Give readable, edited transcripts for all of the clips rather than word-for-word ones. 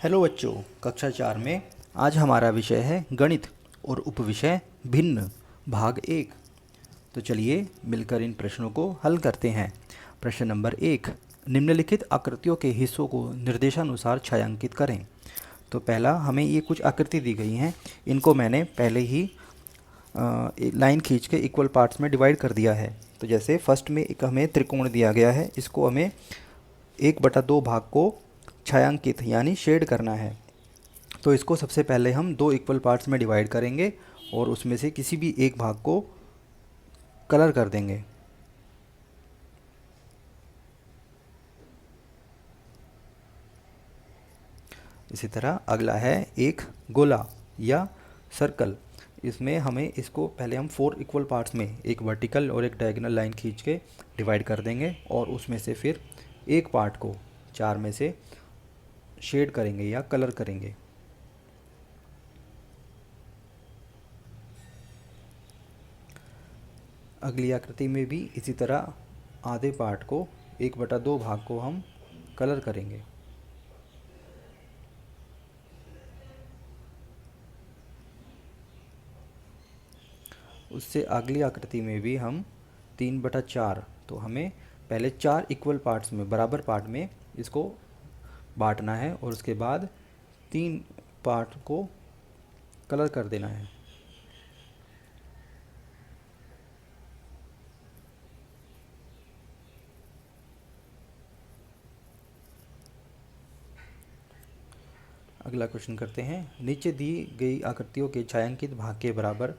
Hello बच्चों, कक्षा 4 में आज हमारा विषय है गणित और उपविषय भिन्न भाग 1। तो चलिए मिलकर इन प्रश्नों को हल करते हैं। प्रश्न नंबर 1, निम्नलिखित आकृतियों के हिस्सों को निर्देशानुसार छायांकित करें। तो पहला हमें ये कुछ आकृति दी गई हैं, इनको मैंने पहले ही लाइन खींच के इक्वल पार्ट्स में डिवाइड कर दिया है। तो जैसे फर्स्ट में एक हमें त्रिकोण दिया गया है, इसको हमें 1/2 भाग को छायांकित यानी शेड करना है। तो इसको सबसे पहले हम 2 इक्वल पार्ट्स में डिवाइड करेंगे और उसमें से किसी भी एक भाग को कलर कर देंगे। इसी तरह अगला है एक गोला या सर्कल। इसमें हमें इसको पहले हम 4 इक्वल पार्ट्स में एक वर्टिकल और एक डायगोनल लाइन खींच के डिवाइड कर देंगे और उसमें से फिर एक पार्ट को 4 में से शेड करेंगे या कलर करेंगे। अगली आकृति में भी इसी तरह आधे पार्ट को 1/2 भाग को हम कलर करेंगे। उससे अगली आकृति में भी हम 3/4, तो हमें पहले 4 इक्वल पार्ट्स में बराबर पार्ट में इसको बांटना है और उसके बाद 3 पार्ट को कलर कर देना है। अगला क्वेश्चन करते हैं, नीचे दी गई आकृतियों के छायांकित भाग के बराबर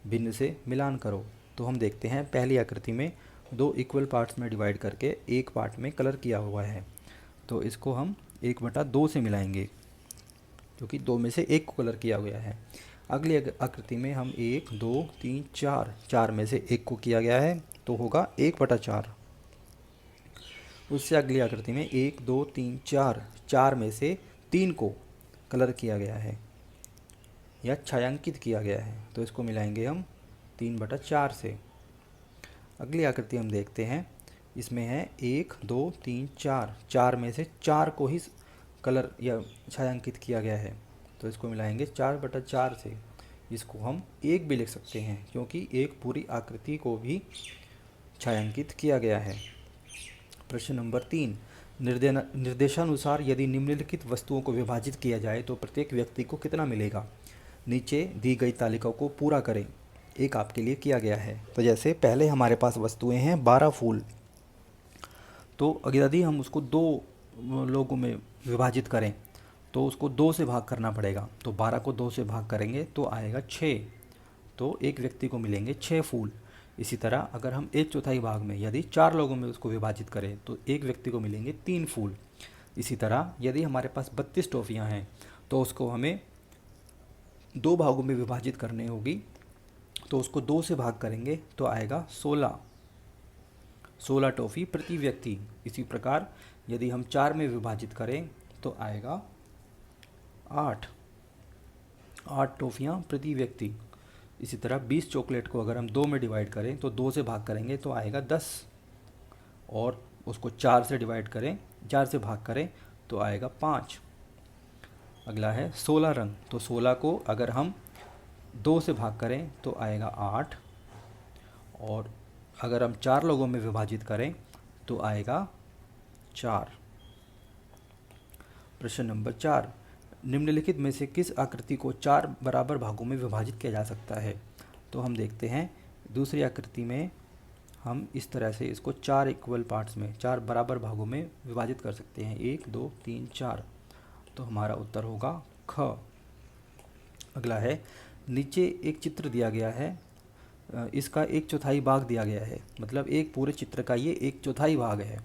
भिन्न से मिलान करो। तो हम देखते हैं पहली आकृति में 2 इक्वल पार्ट्स में डिवाइड करके एक पार्ट में कलर किया हुआ है, तो इसको हम 1/2 से मिलाएंगे क्योंकि 2 में से एक को कलर किया गया है। अगली आकृति में हम 1 2 3 4 में से एक को किया गया है तो होगा 1/4। उससे अगली आकृति में 1 2 3 4 में से 3 को कलर किया गया है या छायांकित किया गया है, तो इसको मिलाएंगे हम 3/4 से। अगली आकृति हम देखते हैं, इसमें है 1 2 3 4 में से 4 को ही कलर या छायांकित किया गया है, तो इसको मिलाएंगे 4/4 से। इसको हम 1 भी लिख सकते हैं क्योंकि एक पूरी आकृति को भी छायांकित किया गया है। प्रश्न नंबर 3, निर्देशानुसार यदि निम्नलिखित वस्तुओं को विभाजित किया जाए तो प्रत्येक व्यक्ति को कितना मिलेगा। नीचे दी गई तालिका को पूरा करें। एक आपके लिए किया गया है। तो जैसे पहले हमारे पास वस्तुएं हैं 12 फूल, तो अगर यदि हम उसको 2 लोगों में विभाजित करें तो उसको 2 से भाग करना पड़ेगा। तो 12 को 2 से भाग करेंगे तो आएगा 6, तो एक व्यक्ति को मिलेंगे 6 फूल। इसी तरह अगर हम 1/4 भाग में यदि 4 लोगों में उसको विभाजित करें तो एक व्यक्ति को मिलेंगे 3 फूल। इसी तरह यदि हमारे पास 32 टॉफ़ियाँ हैं तो उसको हमें 2 भागों में विभाजित करनी होगी, तो उसको 2 से भाग करेंगे तो आएगा 16 टॉफ़ी प्रति व्यक्ति। इसी प्रकार यदि हम 4 में विभाजित करें तो आएगा 8 टॉफ़ियाँ प्रति व्यक्ति। इसी तरह 20 चॉकलेट को अगर हम 2 में डिवाइड करें तो 2 से भाग करेंगे तो आएगा 10, और उसको 4 से भाग करें तो आएगा 5। अगला है 16 रंग, तो 16 को अगर हम 2 से भाग करें तो आएगा 8, और अगर हम 4 लोगों में विभाजित करें तो आएगा 4। प्रश्न नंबर 4, निम्नलिखित में से किस आकृति को 4 बराबर भागों में विभाजित किया जा सकता है। तो हम देखते हैं दूसरी आकृति में हम इस तरह से इसको 4 इक्वल पार्ट्स में 4 बराबर भागों में विभाजित कर सकते हैं, 1 2 3 4, तो हमारा उत्तर होगा ख। अगला है, नीचे एक चित्र दिया गया है, इसका 1/4 भाग दिया गया है, मतलब एक पूरे चित्र का ये 1/4 भाग है,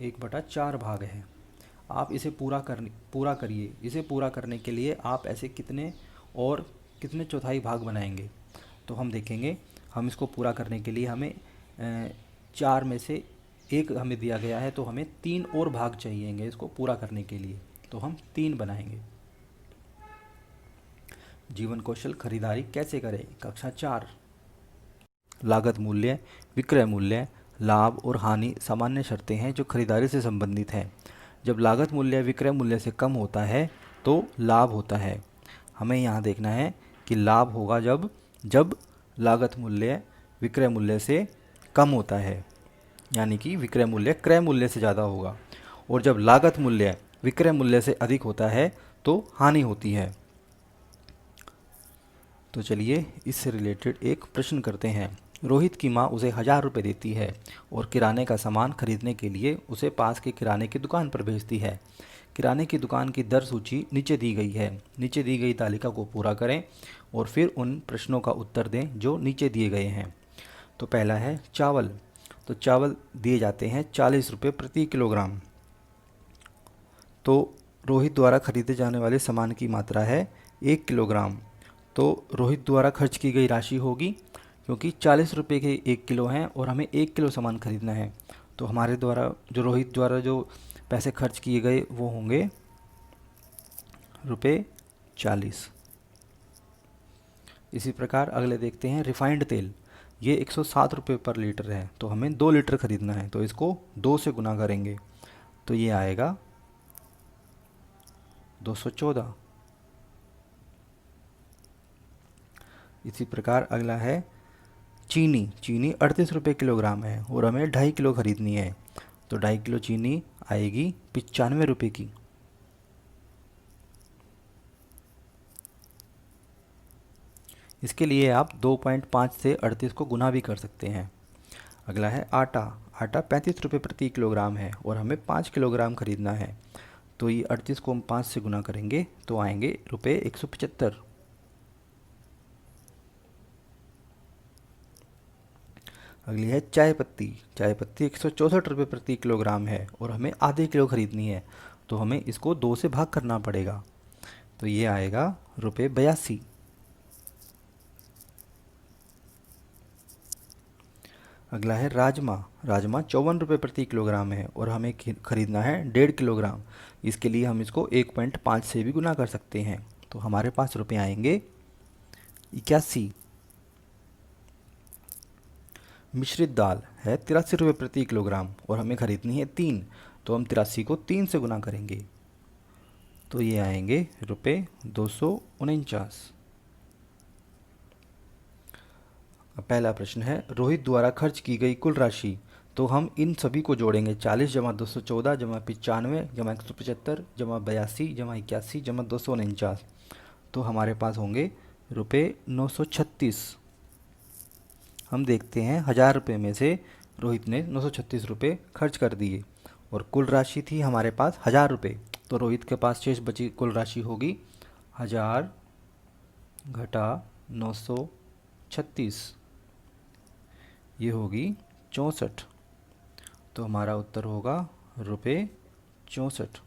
1/4 भाग है। आप इसे पूरा करिए। इसे पूरा करने के लिए आप ऐसे कितने चौथाई भाग बनाएंगे। तो हम देखेंगे, हम इसको पूरा करने के लिए हमें 4 में से 1 हमें दिया गया है, तो हमें 3 और भाग चाहिएंगे इसको पूरा करने के लिए, तो हम 3 बनाएंगे। जीवन कौशल खरीदारी कैसे करें, कक्षा 4। लागत मूल्य, विक्रय मूल्य, लाभ और हानि सामान्य शर्तें हैं जो खरीदारी से संबंधित हैं। जब लागत मूल्य विक्रय मूल्य से कम होता है तो लाभ होता है। हमें यहाँ देखना है कि लाभ होगा जब जब लागत मूल्य विक्रय मूल्य से कम होता है, यानी कि विक्रय मूल्य क्रय मूल्य से ज़्यादा होगा, और जब लागत मूल्य विक्रय मूल्य से अधिक होता है तो हानि होती है। तो चलिए इससे रिलेटेड एक प्रश्न करते हैं। रोहित की माँ उसे 1000 रुपये देती है और किराने का सामान खरीदने के लिए उसे पास के किराने की दुकान पर भेजती है। किराने की दुकान की दर सूची नीचे दी गई है। नीचे दी गई तालिका को पूरा करें और फिर उन प्रश्नों का उत्तर दें जो नीचे दिए गए हैं। तो पहला है चावल। तो चावल दिए जाते हैं 40 रुपये प्रति किलोग्राम। तो रोहित द्वारा खरीदे जाने वाले सामान की मात्रा है 1 किलोग्राम। तो रोहित द्वारा खर्च की गई राशि होगी, क्योंकि 40 रुपये के 1 किलो हैं और हमें 1 किलो सामान खरीदना है, तो हमारे द्वारा जो रोहित द्वारा जो पैसे खर्च किए गए वो होंगे ₹40। इसी प्रकार अगले देखते हैं रिफाइंड तेल। ये 107 रुपये पर लीटर है, तो हमें 2 लीटर खरीदना है, तो इसको 2 से गुना करेंगे तो ये आएगा 214। इसी प्रकार अगला है चीनी। चीनी 38 रुपये किलोग्राम है और हमें 2.5 किलो खरीदनी है, तो 2.5 किलो चीनी आएगी 95 रुपये की। इसके लिए आप 2.5 से 38 को गुना भी कर सकते हैं। अगला है आटा। आटा 35 रुपये प्रति किलोग्राम है और हमें 5 किलोग्राम खरीदना है, तो ये 38 को हम 5 से गुना करेंगे तो आएंगे ₹175। अगली है चाय पत्ती। चाय पत्ती 164 रुपये प्रति किलोग्राम है और हमें आधे किलो खरीदनी है, तो हमें इसको 2 से भाग करना पड़ेगा, तो ये आएगा ₹82। अगला है राजमा। राजमा 54 रुपये प्रति किलोग्राम है और हमें खरीदना है 1.5 किलोग्राम। इसके लिए हम इसको 1.5 से भी गुना कर सकते हैं, तो हमारे पास रुपये आएंगे 81। मिश्रित दाल है 83 रुपये प्रति किलोग्राम और हमें खरीदनी है 3, तो हम 83 को 3 से गुना करेंगे तो ये आएंगे ₹249। अब पहला प्रश्न है रोहित द्वारा खर्च की गई कुल राशि। तो हम इन सभी को जोड़ेंगे, 40 जमा 214 जमा 95 जमा 175 जमा 82 जमा 81 जमा 249, तो हमारे पास होंगे ₹936। हम देखते हैं 1000 रुपये में से रोहित ने 936 रुपये खर्च कर दिए और कुल राशि थी हमारे पास 1000 रुपये, तो रोहित के पास शेष बची कुल राशि होगी 1000 घटा 936, ये होगी 64। तो हमारा उत्तर होगा ₹64।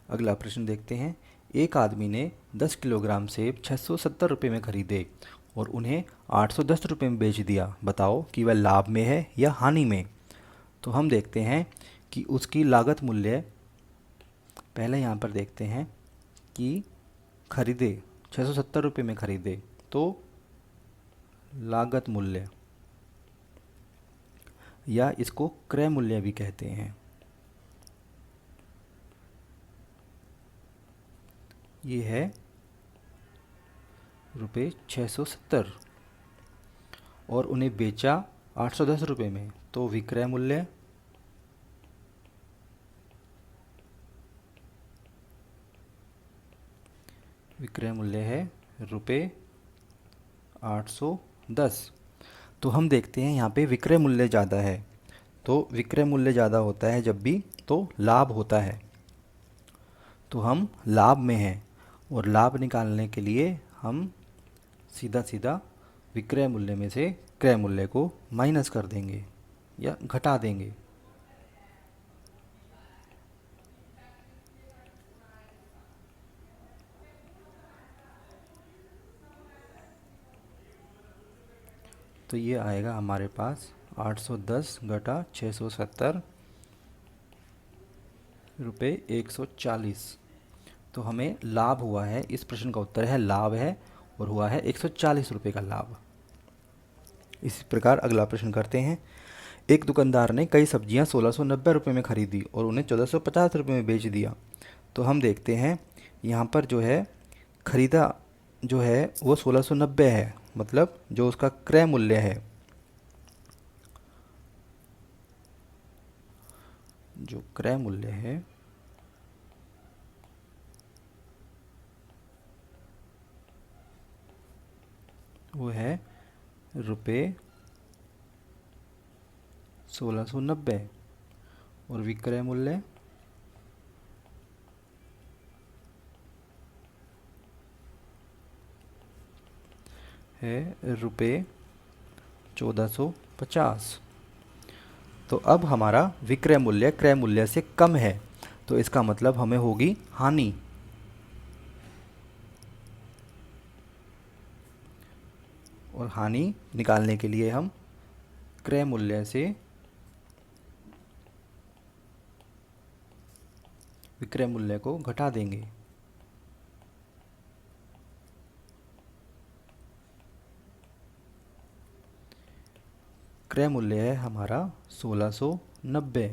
अगला प्रश्न देखते हैं। एक आदमी ने 10 किलोग्राम सेब 670 रुपये में खरीदे और उन्हें 810 रुपये में बेच दिया। बताओ कि वह लाभ में है या हानि में। तो हम देखते हैं कि उसकी लागत मूल्य, पहले यहाँ पर देखते हैं कि खरीदे 670 रुपये में खरीदे, तो लागत मूल्य या इसको क्रय मूल्य भी कहते हैं, ये है ₹670 और उन्हें बेचा 810 रुपये में, तो विक्रय मूल्य है ₹810। तो हम देखते हैं यहाँ पे विक्रय मूल्य ज़्यादा है, तो विक्रय मूल्य ज़्यादा होता है जब भी तो लाभ होता है, तो हम लाभ में हैं और लाभ निकालने के लिए हम सीधा सीधा विक्रय मूल्य में से क्रय मूल्य को माइनस कर देंगे या घटा देंगे। तो ये आएगा हमारे पास 810 घटा 670 रुपये 140। तो हमें लाभ हुआ है, इस प्रश्न का उत्तर है लाभ है और हुआ है 140 रुपये का लाभ। इसी प्रकार अगला प्रश्न करते हैं। एक दुकानदार ने कई सब्जियां 1690 रुपये में खरीदी और उन्हें 1450 रुपये में बेच दिया। तो हम देखते हैं यहाँ पर जो है खरीदा जो है वो 1690 है, मतलब जो उसका क्रय मूल्य है, जो क्रय मूल्य है वो है रुपये 1690 और विक्रय मूल्य है रुपये 1450। तो अब हमारा विक्रय मूल्य क्रय मूल्य से कम है, तो इसका मतलब हमें होगी हानि। और हानि निकालने के लिए हम क्रय मूल्य से विक्रय मूल्य को घटा देंगे। क्रय मूल्य है हमारा 1690,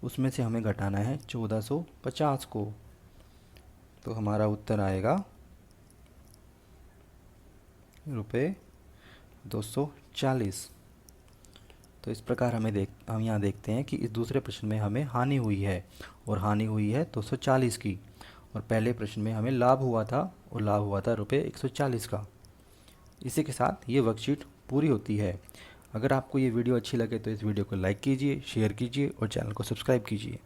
उसमें से हमें घटाना है 1450 को। तो हमारा उत्तर आएगा रुपये 240। तो इस प्रकार हम यहाँ देखते हैं कि इस दूसरे प्रश्न में हमें हानि हुई है और हानि हुई है 240 की, और पहले प्रश्न में हमें लाभ हुआ था और लाभ हुआ था रुपये 140 का। इसी के साथ ये वर्कशीट पूरी होती है। अगर आपको ये वीडियो अच्छी लगे तो इस वीडियो को लाइक कीजिए, शेयर कीजिए और चैनल को सब्सक्राइब कीजिए।